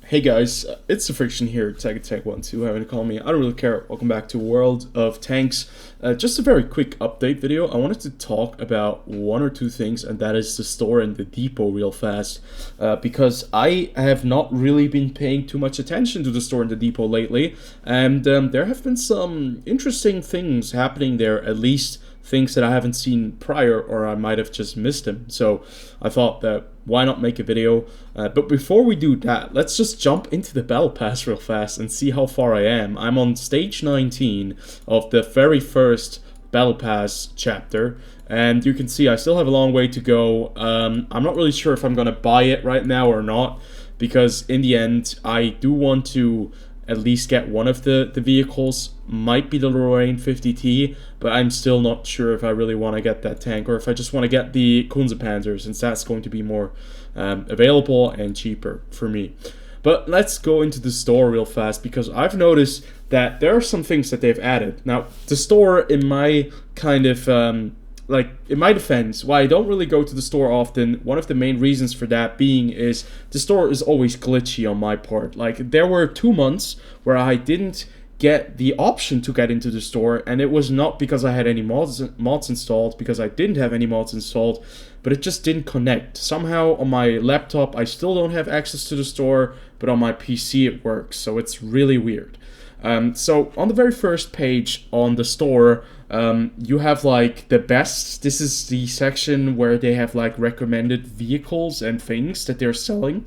Hey guys, it's TheFrXion here, Tech12, having to call me. I don't really care. Welcome back to World of Tanks. Just a very quick update video. I wanted to talk about one or two things, and that is the store and the depot real fast. Because I have not really been paying too much attention to the store and the depot lately, and there have been some interesting things happening there, at least things that I haven't seen prior, or I might have just missed them. So I thought that why not make a video? But before we do that, let's just jump into the battle pass real fast and see how far I am. I'm on stage 19 of the very first battle pass chapter, and you can see I still have a long way to go. I'm not really sure if I'm gonna buy it right now or not, because in the end I do want to at least get one of the vehicles. Might be the Lorraine 50T, but I'm still not sure if I really want to get that tank, or if I just want to get the Consumables, since that's going to be more available and cheaper for me. But let's go into the store real fast, because I've noticed that there are some things that they've added. Now, the store, in my kind of in my defense, why I don't really go to the store often, one of the main reasons for that being is the store is always glitchy on my part. Like, there were 2 months where I didn't get the option to get into the store, and it was not because I had any mods installed, because I didn't have any mods installed, but it just didn't connect. Somehow on my laptop I still don't have access to the store, but on my PC it works, so it's really weird. So on the very first page on the store, you have like the best. This is the section where they have like recommended vehicles and things that they're selling.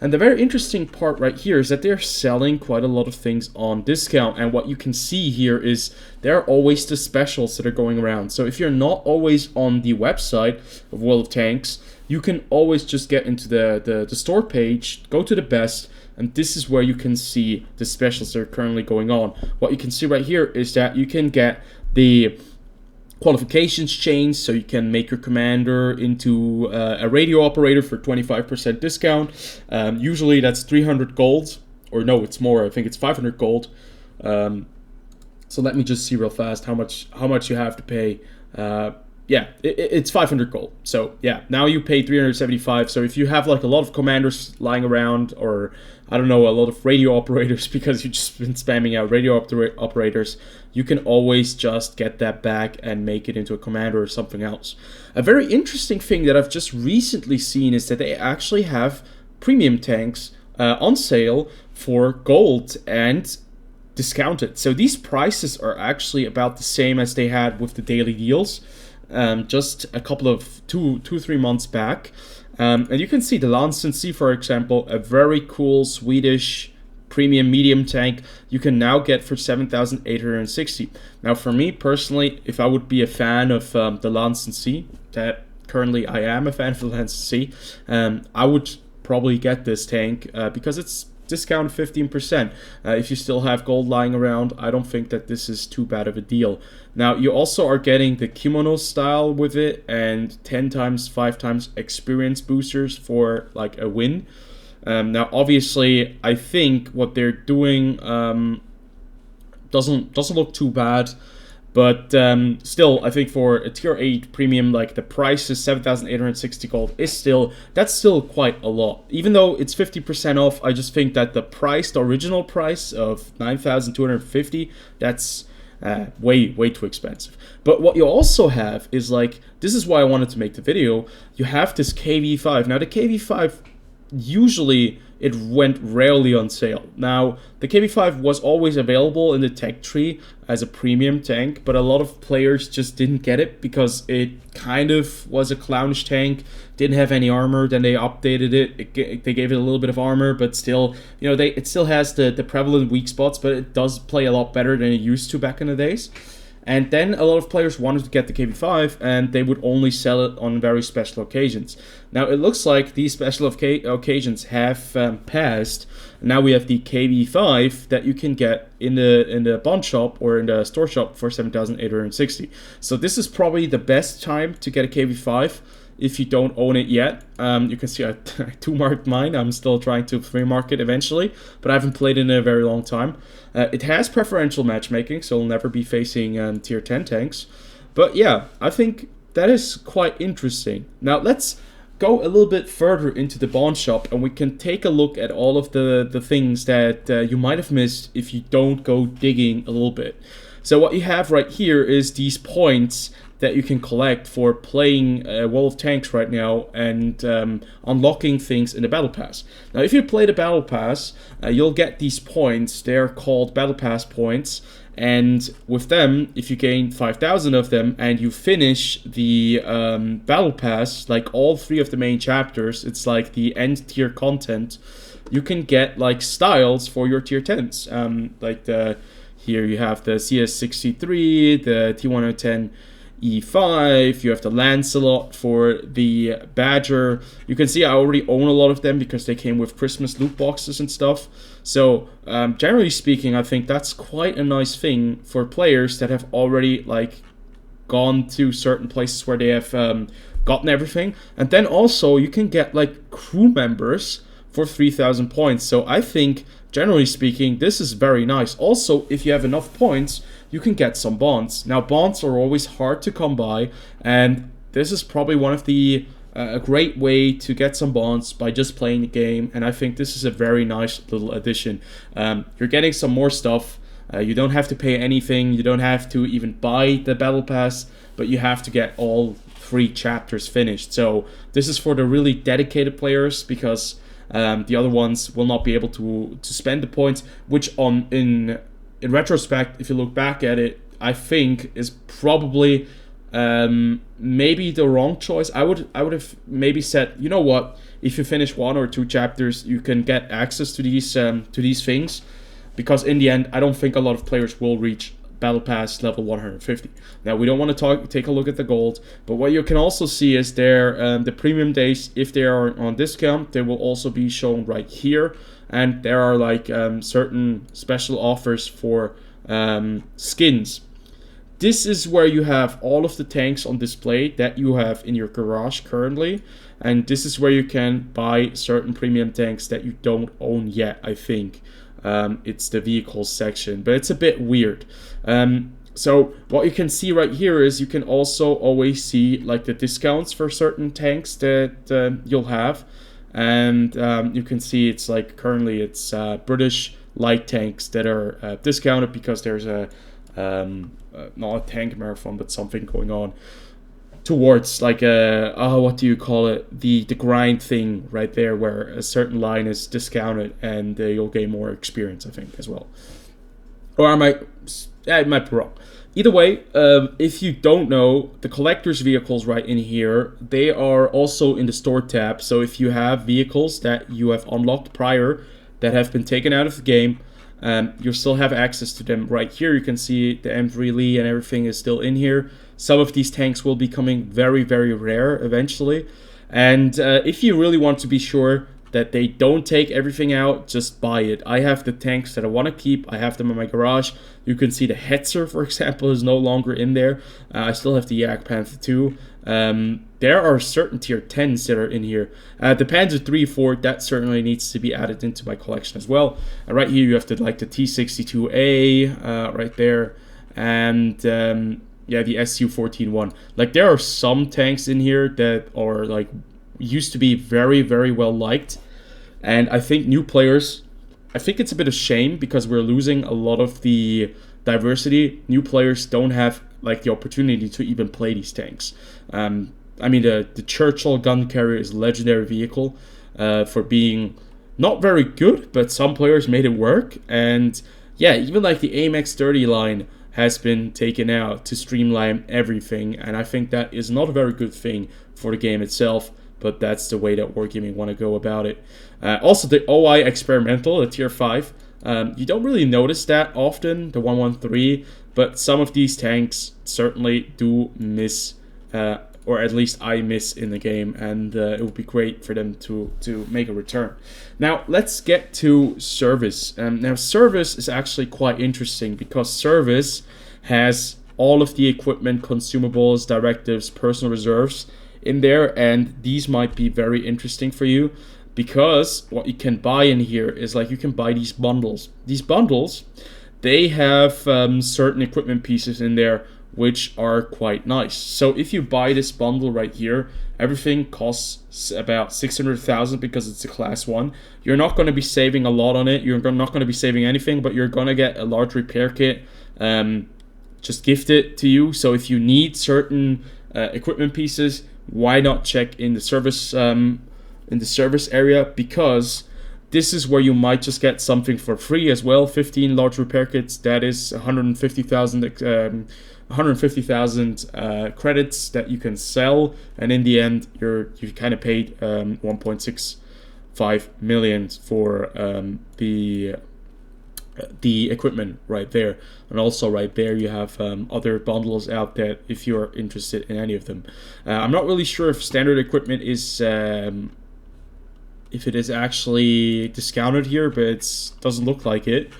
And the very interesting part right here is that they're selling quite a lot of things on discount. And what you can see here is there are always the specials that are going around. So if you're not always on the website of World of Tanks, you can always just get into the store page, go to the best, and this is where you can see the specials that are currently going on. What you can see right here is that you can get the qualifications changed, so you can make your commander into a radio operator for 25% discount. Usually that's 300 gold, or no, it's more. I think it's 500 gold. So let me just see real fast how much you have to pay. Yeah, it's 500 gold. So yeah, now you pay 375. So if you have like a lot of commanders lying around, or I don't know, a lot of radio operators because you've just been spamming out radio operators, you can always just get that back and make it into a commander or something else. A very interesting thing that I've just recently seen is that they actually have premium tanks on sale for gold and discounted. So these prices are actually about the same as they had with the daily deals. Just a couple of 3 months back, and you can see the Lansen C, for example, a very cool Swedish premium medium tank you can now get for 7,860. Now, for me personally, if I would be a fan of the Lansen C, that currently I am a fan of the Lansen C, I would probably get this tank because it's discount 15%. If you still have gold lying around, I don't think that this is too bad of a deal. Now, you also are getting the kimono style with it, and 10 times, 5 times experience boosters for like a win. Now, obviously, I think what they're doing doesn't look too bad. But still, I think for a tier 8 premium, like the price is 7,860 gold, that's still quite a lot. Even though it's 50% off, I just think that the original price of 9,250, that's way too expensive. But what you also have is, like, this is why I wanted to make the video, you have this KV5. Now, the KV5, usually it went rarely on sale. Now, the KV5 was always available in the tech tree as a premium tank, but a lot of players just didn't get it because it kind of was a clownish tank, didn't have any armor. Then they updated it, they gave it a little bit of armor, but still, you know, it still has the prevalent weak spots, but it does play a lot better than it used to back in the days. And then a lot of players wanted to get the KV5, and they would only sell it on very special occasions. Now, it looks like these special occasions have passed. Now we have the KV5 that you can get in the bond shop or in the store shop for 7,860. So this is probably the best time to get a KV5 if you don't own it yet. You can see I 2-marked mine. I'm still trying to 3-mark it eventually, but I haven't played it in a very long time. It has preferential matchmaking, so it'll never be facing tier 10 tanks. But yeah, I think that is quite interesting. Now let's go a little bit further into the bond shop and we can take a look at all of the things that you might have missed if you don't go digging a little bit. So what you have right here is these points that you can collect for playing World of Tanks right now and unlocking things in the Battle Pass. Now, if you play the Battle Pass, you'll get these points. They're called Battle Pass points. And with them, if you gain 5,000 of them and you finish the Battle Pass, like all 3 of the main chapters, it's like the end tier content, you can get like styles for your tier 10s. Here you have the CS63, the T110 E5, you have the Lancelot for the Badger. You can see I already own a lot of them because they came with Christmas loot boxes and stuff. So generally speaking, I think that's quite a nice thing for players that have already like gone to certain places where they have gotten everything. And then also you can get like crew members for 3,000 points. So I think generally speaking, this is very nice. Also, if you have enough points, you can get some bonds. Now, bonds are always hard to come by, and this is probably one of the a great way to get some bonds by just playing the game, and I think this is a very nice little addition. You're getting some more stuff. You don't have to pay anything. You don't have to even buy the Battle Pass, but you have to get all 3 chapters finished. So this is for the really dedicated players, because the other ones will not be able to spend the points, which in retrospect, if you look back at it, I think is probably maybe the wrong choice. I would have maybe said, you know what, if you finish 1 or 2 chapters, you can get access to these things, because in the end, I don't think a lot of players will reach Battle Pass level 150. Now, we don't want to take a look at the gold, but what you can also see is the premium days, if they are on discount, they will also be shown right here. And there are like certain special offers for skins. This is where you have all of the tanks on display that you have in your garage currently. And this is where you can buy certain premium tanks that you don't own yet, I think. It's the vehicles section, but it's a bit weird. So what you can see right here is you can also always see like the discounts for certain tanks that you'll have. And you can see it's like currently it's British light tanks that are discounted because there's a not a tank marathon, but something going on towards like what do you call it, the grind thing right there, where a certain line is discounted and you'll gain more experience, I think, as well. Or I might be wrong. Either way, if you don't know, the collector's vehicles right in here, they are also in the store tab. So if you have vehicles that you have unlocked prior that have been taken out of the game, you still have access to them right here. You can see the M3 Lee and everything is still in here. Some of these tanks will be coming very, very rare eventually. And if you really want to be sure that they don't take everything out, just buy it. I have the tanks that I want to keep. I have them in my garage. You can see the Hetzer, for example, is no longer in there. I still have the Yak Panther 2. There are certain tier 10s that are in here. The Panzer 3 Ford, that certainly needs to be added into my collection as well. Right here you have the T62A right there. And yeah, the SU-14-1. Like, there are some tanks in here that are like used to be very, very well liked. And I think new players, I think it's a bit of shame because we're losing a lot of the diversity. New players don't have like the opportunity to even play these tanks. I mean, the Churchill gun carrier is a legendary vehicle for being not very good, but some players made it work. And yeah, even like the AMX-30 line has been taken out to streamline everything. And I think that is not a very good thing for the game itself. But that's the way that Wargaming want to go about it. Also, the OI Experimental, the Tier 5, you don't really notice that often, the 113, but some of these tanks certainly do miss, or at least I miss in the game, and it would be great for them to make a return. Now, let's get to Service. Now, Service is actually quite interesting because Service has all of the equipment, consumables, directives, personal reserves in there, and these might be very interesting for you because what you can buy in here is like you can buy these bundles. These bundles, they have certain equipment pieces in there which are quite nice. So if you buy this bundle right here, everything costs about 600,000 because it's a class 1. You're not going to be saving a lot on it. You're not going to be saving anything, but you're going to get a large repair kit just gifted to you. So if you need certain equipment pieces, why not check in the service area, because this is where you might just get something for free as well. 15 large repair kits, that is 150,000 credits that you can sell, and in the end you kind of paid 1.65 million for the equipment right there. And also right there you have other bundles out there if you're interested in any of them. I'm not really sure if standard equipment is if it is actually discounted here, but it doesn't look like it.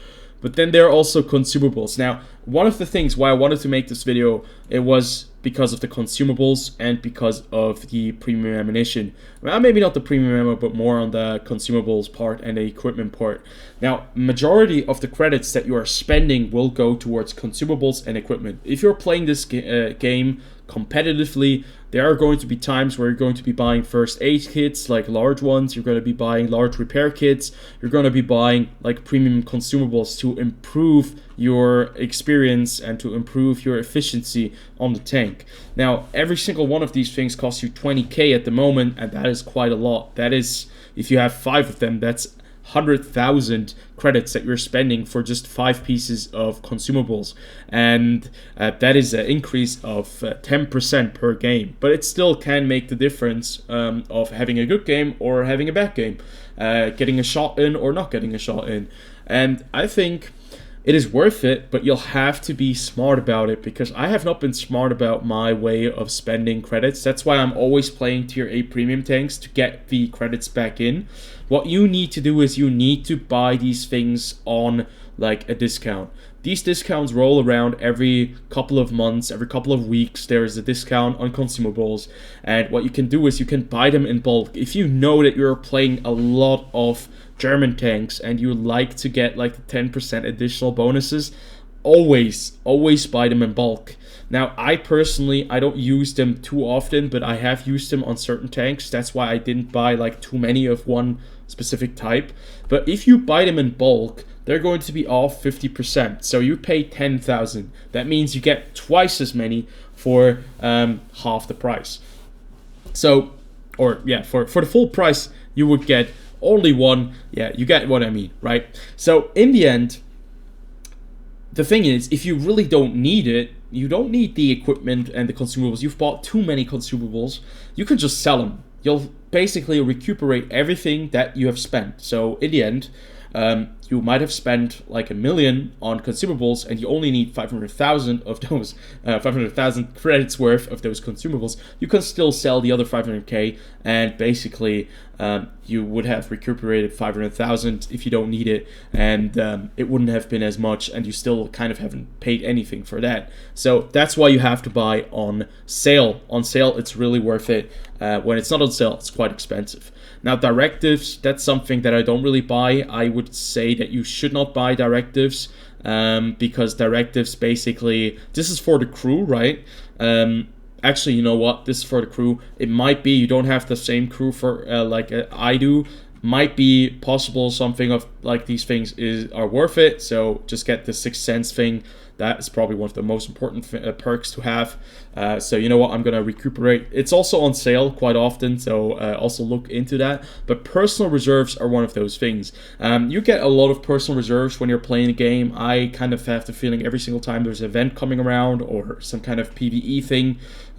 But then there are also consumables. Now, one of the things why I wanted to make this video, it was because of the consumables and because of the premium ammunition. Well, maybe not the premium ammo, but more on the consumables part and the equipment part. Now, majority of the credits that you are spending will go towards consumables and equipment. If you're playing this game competitively, there are going to be times where you're going to be buying first aid kits, like large ones. You're going to be buying large repair kits. You're going to be buying like premium consumables to improve your experience and to improve your efficiency on the tank. Now, every single one of these things costs you 20k at the moment, and that is quite a lot. That is, if you have 5 of them, that's 100,000 credits that you're spending for just 5 pieces of consumables, and that is an increase of 10% per game. But it still can make the difference of having a good game or having a bad game, getting a shot in or not getting a shot in. And I think it is worth it, but you'll have to be smart about it, because I have not been smart about my way of spending credits. That's why I'm always playing tier 8 premium tanks to get the credits back in. What you need to do is you need to buy these things on like a discount. These discounts roll around every couple of months, every couple of weeks. There is a discount on consumables, and what you can do is you can buy them in bulk. If you know that you're playing a lot of German tanks and you like to get like the 10% additional bonuses, always buy them in bulk. Now, I personally, I don't use them too often, but I have used them on certain tanks. That's why I didn't buy like too many of one specific type. But if you buy them in bulk, they're going to be off 50%. So you pay 10,000. That means you get twice as many for half the price. So, or yeah, for the full price, you would get only one. Yeah, you get what I mean, right? So in the end, the thing is, if you really don't need it, you don't need the equipment and the consumables, you've bought too many consumables, you can just sell them. You'll basically recuperate everything that you have spent. So in the end, you might have spent like 1 million on consumables and you only need 500,000 of those, 500,000 credits worth of those consumables. You can still sell the other 500k, and basically you would have recuperated 500,000 if you don't need it, and it wouldn't have been as much, and you still kind of haven't paid anything for that. So that's why you have to buy on sale. On sale, it's really worth it. When it's not on sale, it's quite expensive. Now, directives, that's something that I don't really buy. I would say that you should not buy directives, because directives basically, this is for the crew, right? Actually, you know what? This is for the crew. It might be you don't have the same crew for like I do. Might be possible something of like these things are worth it. So just get the 6 cents thing. That is probably one of the most important perks to have. So you know what, I'm gonna recuperate. It's also on sale quite often, so also look into that. But personal reserves are one of those things. You get a lot of personal reserves when you're playing a game. I kind of have the feeling every single time there's an event coming around or some kind of PvE thing,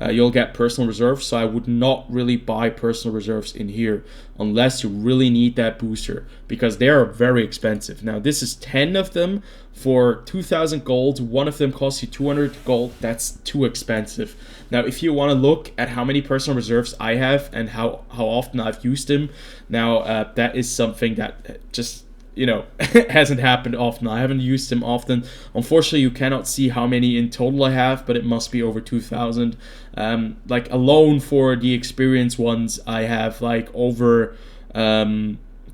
you'll get personal reserves. So I would not really buy personal reserves in here unless you really need that booster, because they are very expensive. Now, this is 10 of them for 2,000 gold. One of them costs you 200 gold. That's too expensive. Now, if you want to look at how many personal reserves I have and how often I've used them, now that is something that just, you know, hasn't happened often. I haven't used them often. Unfortunately, you cannot see how many in total I have, but it must be over 2,000. Like alone for the experienced ones, I have like over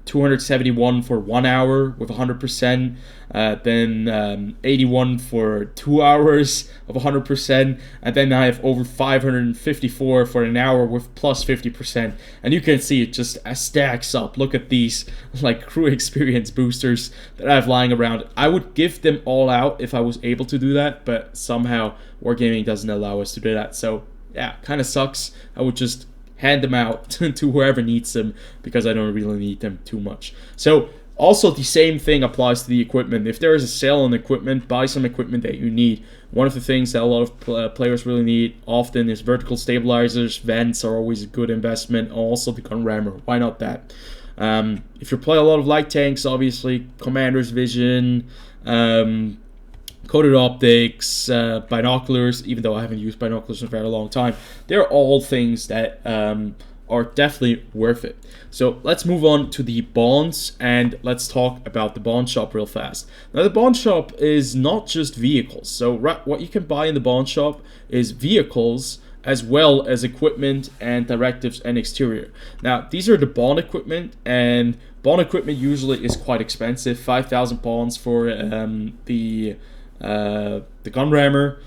271 for 1 hour with 100%, then 81 for 2 hours of 100%, and then I have over 554 for an hour with plus 50%. And you can see it just stacks up. Look at these like crew experience boosters that I have lying around. I would give them all out if I was able to do that, but somehow Wargaming doesn't allow us to do that. So yeah, kind of sucks. I would just hand them out to whoever needs them, because I don't really need them too much. So also the same thing applies to the equipment. If there is a sale on equipment, buy some equipment that you need. One of the things that a lot of players really need often is vertical stabilizers. Vents are always a good investment. Also the gun rammer, why not that? If you play a lot of light tanks, obviously Commander's Vision, coated optics, binoculars, even though I haven't used binoculars in a very long time, they're all things that are definitely worth it. So let's move on to the bonds, and let's talk about the bond shop real fast. Now the bond shop is not just vehicles. So what you can buy in the bond shop is vehicles as well as equipment and directives and exterior. Now these are the bond equipment, and bond equipment usually is quite expensive. 5,000 bonds for the gun rammer,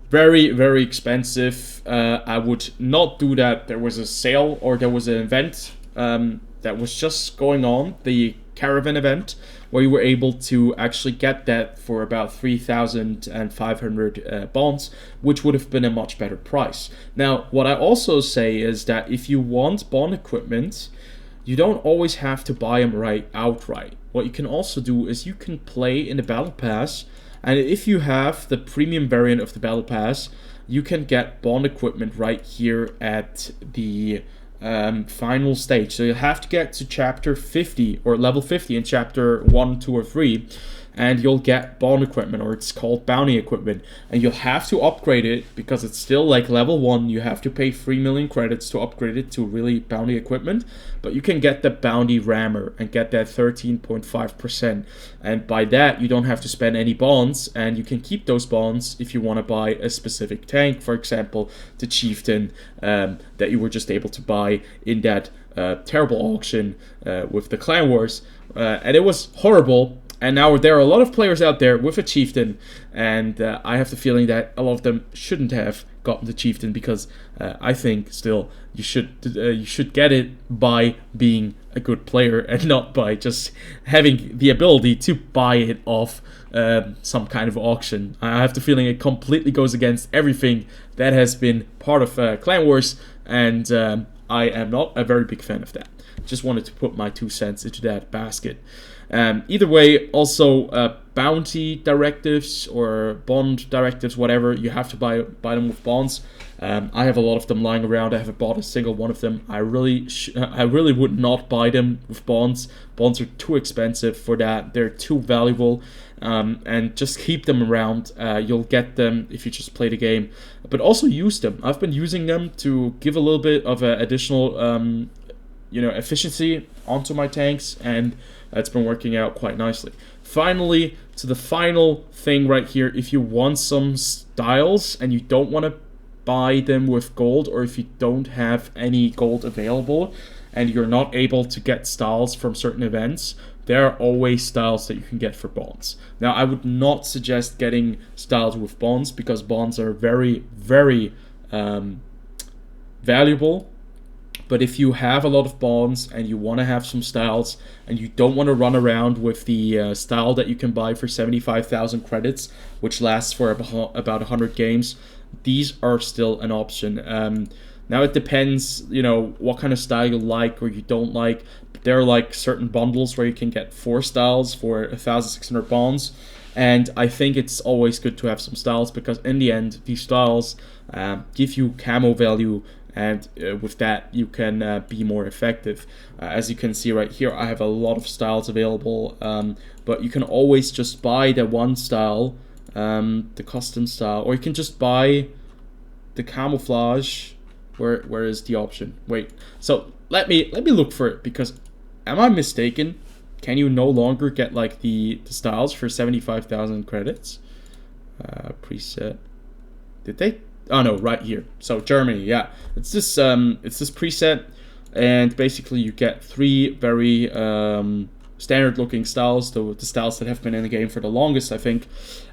very expensive. I would not do that. There was a sale, or there was an event that was just going on, the caravan event, where you were able to actually get that for about 3,500 bonds, which would have been a much better price. Now what I also say is that if you want bond equipment, you don't always have to buy them outright. What you can also do is you can play in the battle pass, and if you have the premium variant of the battle pass, you can get bond equipment right here at the final stage. So you have to get to chapter 50 or level 50 in chapter 1, 2, or 3, and you'll get bond equipment, or it's called bounty equipment, and you'll have to upgrade it because it's still like level 1. You have to pay 3 million credits to upgrade it to really bounty equipment, but you can get the bounty rammer and get that 13.5%, and by that you don't have to spend any bonds, and you can keep those bonds if you want to buy a specific tank, for example the chieftain that you were just able to buy in that terrible auction with the Clan Wars, and it was horrible. And now there are a lot of players out there with a chieftain, and I have the feeling that a lot of them shouldn't have gotten the chieftain, because I think still you should get it by being a good player and not by just having the ability to buy it off some kind of auction. I have the feeling it completely goes against everything that has been part of Clan Wars, and I am not a very big fan of that. Just wanted to put my 2 cents into that basket. Either way, also bounty directives or bond directives, whatever, you have to buy them with bonds. I have a lot of them lying around. I haven't bought a single one of them. I really would not buy them with bonds. Bonds are too expensive for that. They're too valuable, and just keep them around. You'll get them if you just play the game, but also use them. I've been using them to give a little bit of additional efficiency onto my tanks, and it's been working out quite nicely. Finally, to the final thing right here, if you want some styles and you don't want to buy them with gold, or if you don't have any gold available and you're not able to get styles from certain events, there are always styles that you can get for bonds. Now, I would not suggest getting styles with bonds, because bonds are very valuable. But if you have a lot of bonds and you want to have some styles, and you don't want to run around with the style that you can buy for 75,000 credits, which lasts for about 100 games, these are still an option. Now it depends, what kind of style you like or you don't like. But there are like certain bundles where you can get 4 styles for 1,600 bonds. And I think it's always good to have some styles, because in the end, these styles give you camo value, and with that you can be more effective. As you can see right here, I have a lot of styles available, but you can always just buy the one style, the custom style, or you can just buy the camouflage. Where is the option? Wait, so let me look for it, because am I mistaken? Can you no longer get like the styles for 75,000 credits? Preset. Did they? Oh no, right here. So Germany, yeah. It's this preset. and basically you get 3 very standard looking styles, the styles that have been in the game for the longest, I think,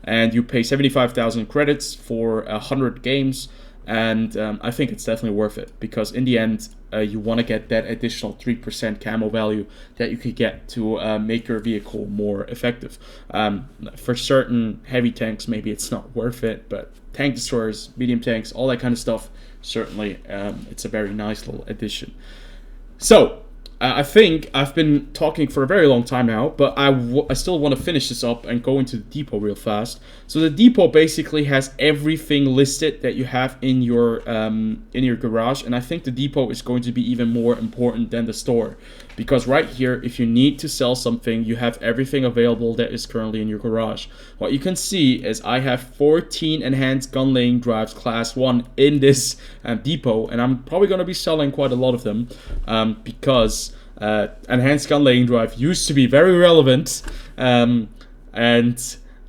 and you pay 75,000 credits for 100 games, and I think it's definitely worth it, because in the end you want to get that additional 3% camo value that you could get to make your vehicle more effective. For certain heavy tanks maybe it's not worth it, but tank destroyers, medium tanks, all that kind of stuff, certainly it's a very nice little addition. So I think I've been talking for a very long time now, but I still want to finish this up and go into the depot real fast. So the depot basically has everything listed that you have in your garage, and I think the depot is going to be even more important than the store, because right here, if you need to sell something, you have everything available that is currently in your garage. What you can see is I have 14 enhanced gun laying drives class 1 in this depot, and I'm probably going to be selling quite a lot of them because enhanced gun laying drive used to be very relevant, and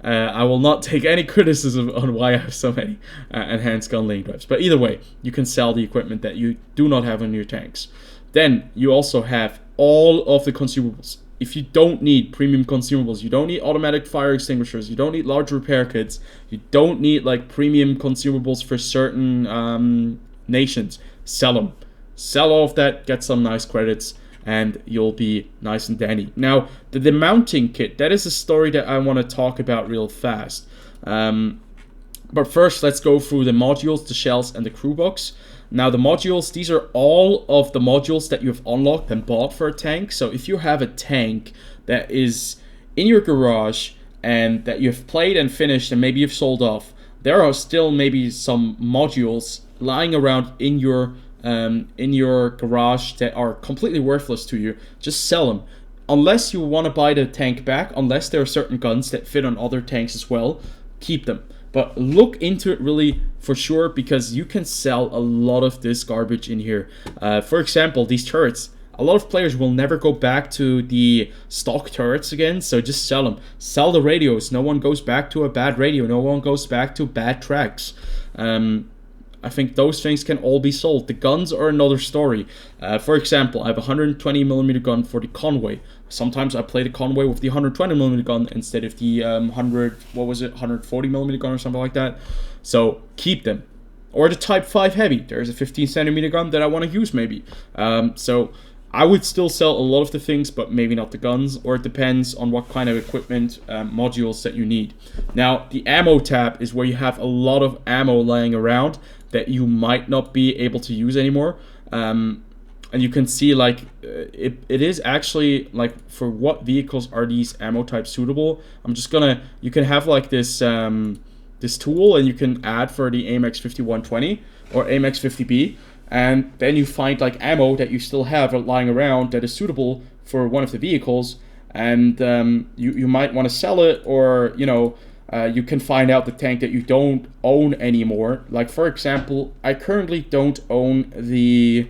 I will not take any criticism on why I have so many enhanced gun laying drives. But either way, you can sell the equipment that you do not have in your tanks. Then you also have all of the consumables. If you don't need premium consumables, you don't need automatic fire extinguishers, you don't need large repair kits, you don't need like premium consumables for certain nations, sell them. Sell all of that, get some nice credits, and you'll be nice and dandy. Now, the demounting kit, that is a story that I want to talk about real fast. But first, let's go through the modules, the shells, and the crew box. Now, the modules, these are all of the modules that you've unlocked and bought for a tank. So if you have a tank that is in your garage and that you've played and finished and maybe you've sold off, there are still maybe some modules lying around in your garage that are completely worthless to you. Just sell them. Unless you want to buy the tank back, unless there are certain guns that fit on other tanks as well, keep them. But look into it really for sure, because you can sell a lot of this garbage in here. For example, these turrets. A lot of players will never go back to the stock turrets again, so just sell them. Sell the radios. No one goes back to a bad radio. No one goes back to bad tracks. I think those things can all be sold. The guns are another story. For example, I have a 120mm gun for the Conway. Sometimes I play the Conway with the 120mm gun instead of the 140mm gun or something like that. So keep them. Or the Type 5 Heavy. There's a 15cm gun that I want to use maybe. So I would still sell a lot of the things, but maybe not the guns, or it depends on what kind of equipment modules that you need. Now, the ammo tab is where you have a lot of ammo lying around that you might not be able to use anymore. And you can see like it is actually like for what vehicles are these ammo types suitable. I'm just gonna, you can have like this this tool, and you can add for the AMX 5120 or AMX 50B, and then you find like ammo that you still have lying around that is suitable for one of the vehicles, and you might want to sell it, or you know, you can find out the tank that you don't own anymore. Like for example, I currently don't own the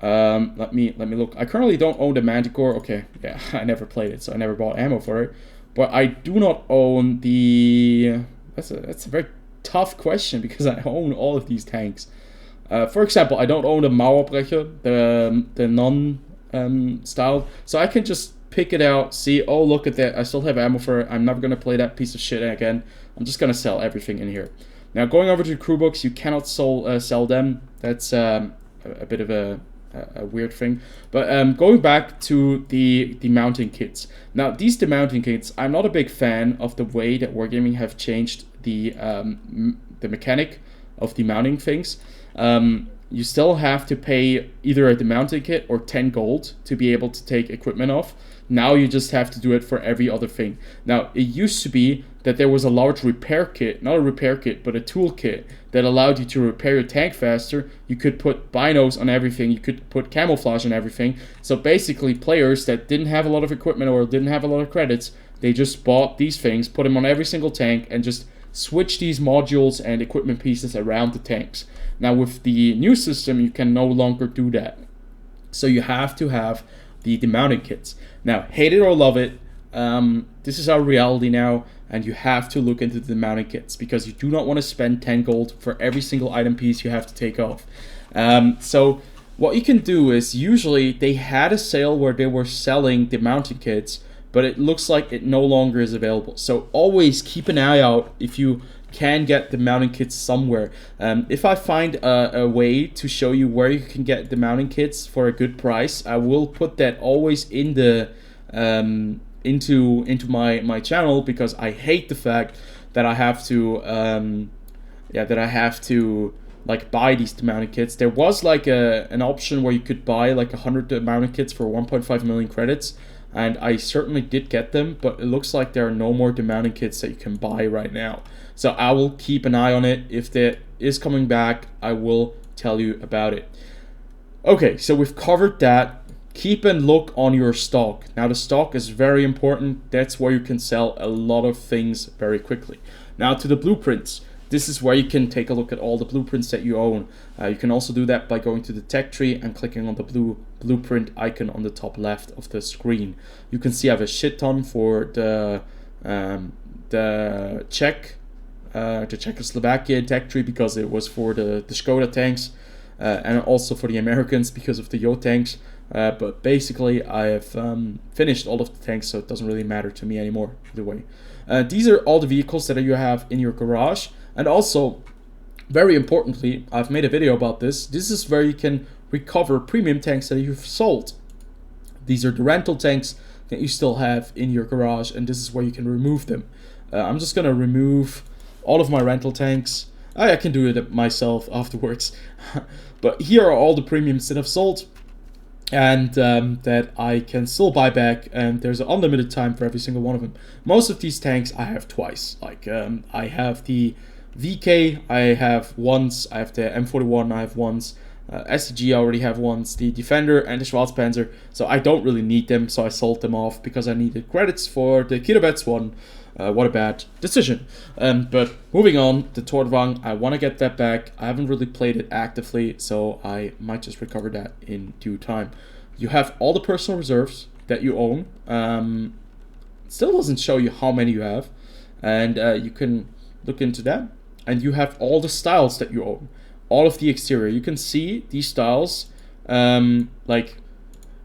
let me look. I currently don't own the Manticore. Okay, yeah, I never played it, so I never bought ammo for it. But I do not own the. That's a very tough question, because I own all of these tanks. For example, I don't own the Mauerbrecher, the non style, so I can just pick it out, see, oh look at that, I still have ammo for it. I'm never gonna play that piece of shit again. I'm just gonna sell everything in here. Now going over to the crew books, you cannot sell them. That's a bit of a weird thing. But going back to the demounting kits. Now these demounting kits, I'm not a big fan of the way that Wargaming have changed the mechanic of demounting things. You still have to pay either a demounting kit or 10 gold to be able to take equipment off. Now you just have to do it for every other thing. Now, it used to be that there was a large repair kit, not a repair kit, but a tool kit that allowed you to repair your tank faster. You could put binos on everything, you could put camouflage on everything. So basically, players that didn't have a lot of equipment or didn't have a lot of credits, they just bought these things, put them on every single tank, and just switch these modules and equipment pieces around the tanks. Now with the new system, you can no longer do that. So you have to have the demounting kits. Now, hate it or love it, this is our reality now, and you have to look into the demounting kits, because you do not want to spend 10 gold for every single item piece you have to take off. So what you can do is, usually they had a sale where they were selling the mounting kits, but it looks like it no longer is available. So always keep an eye out if you can get the mounting kits somewhere. If I find a way to show you where you can get the mounting kits for a good price, I will put that always in the into my channel, because I hate the fact that I have to like buy these mounting kits. There was like an option where you could buy like 100 mounting kits for 1.5 million credits, and I certainly did get them, but it looks like there are no more mounting kits that you can buy right now. So I will keep an eye on it. If that is coming back, I will tell you about it. Okay, so we've covered that. Keep a look on your stock. Now the stock is very important. That's where you can sell a lot of things very quickly. Now to the blueprints. This is where you can take a look at all the blueprints that you own. You can also do that by going to the tech tree and clicking on the blue blueprint icon on the top left of the screen. You can see I have a shit ton for the Czechoslovakia tech tree, because it was for the Skoda tanks, and also for the Americans because of the Yo tanks. But basically I have finished all of the tanks, so it doesn't really matter to me anymore either way. These are all the vehicles that you have in your garage. And also, very importantly, I've made a video about this. This is where you can recover premium tanks that you've sold. These are the rental tanks that you still have in your garage, and this is where you can remove them. I'm just going to remove all of my rental tanks. I can do it myself afterwards. But here are all the premiums that I've sold, and that I can still buy back, and there's an unlimited time for every single one of them. Most of these tanks I have twice. Like I have the VK, I have once, I have the M41, I have once, SCG I already have once, the Defender and the Schwarzpanzer, so I don't really need them, so I sold them off because I needed credits for the Kilovets one. What a bad decision. But moving on, the Torwang, I want to get that back. I haven't really played it actively, so I might just recover that in due time. You have all the personal reserves that you own. Still doesn't show you how many you have, and you can look into that. And you have all the styles that you own, all of the exterior. You can see these styles, like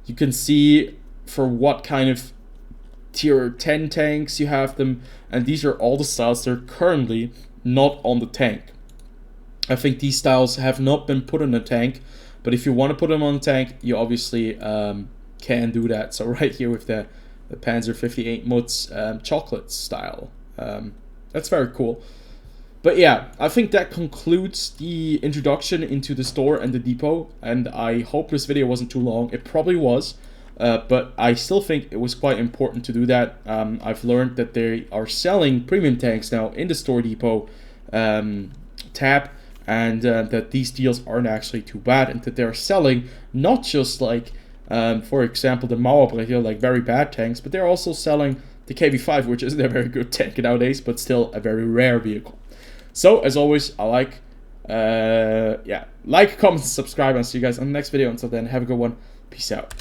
you can see for what kind of tier 10 tanks you have them, and these are all the styles that are currently not on the tank. I think these styles have not been put on a tank, but if you want to put them on a tank, you obviously can do that. So right here with the Panzer 58 Mutz chocolate style, that's very cool. But yeah, I think that concludes the introduction into the store and the depot, and I hope this video wasn't too long. It probably was. But I still think it was quite important to do that. I've learned that they are selling premium tanks now in the store depot tab, and that these deals aren't actually too bad, and that they're selling not just like, for example, the Mauerbrecher, like very bad tanks, but they're also selling the KV5, which isn't a very good tank nowadays, but still a very rare vehicle. So as always, I like, comment, subscribe, and see you guys on the next video. Until then, have a good one. Peace out.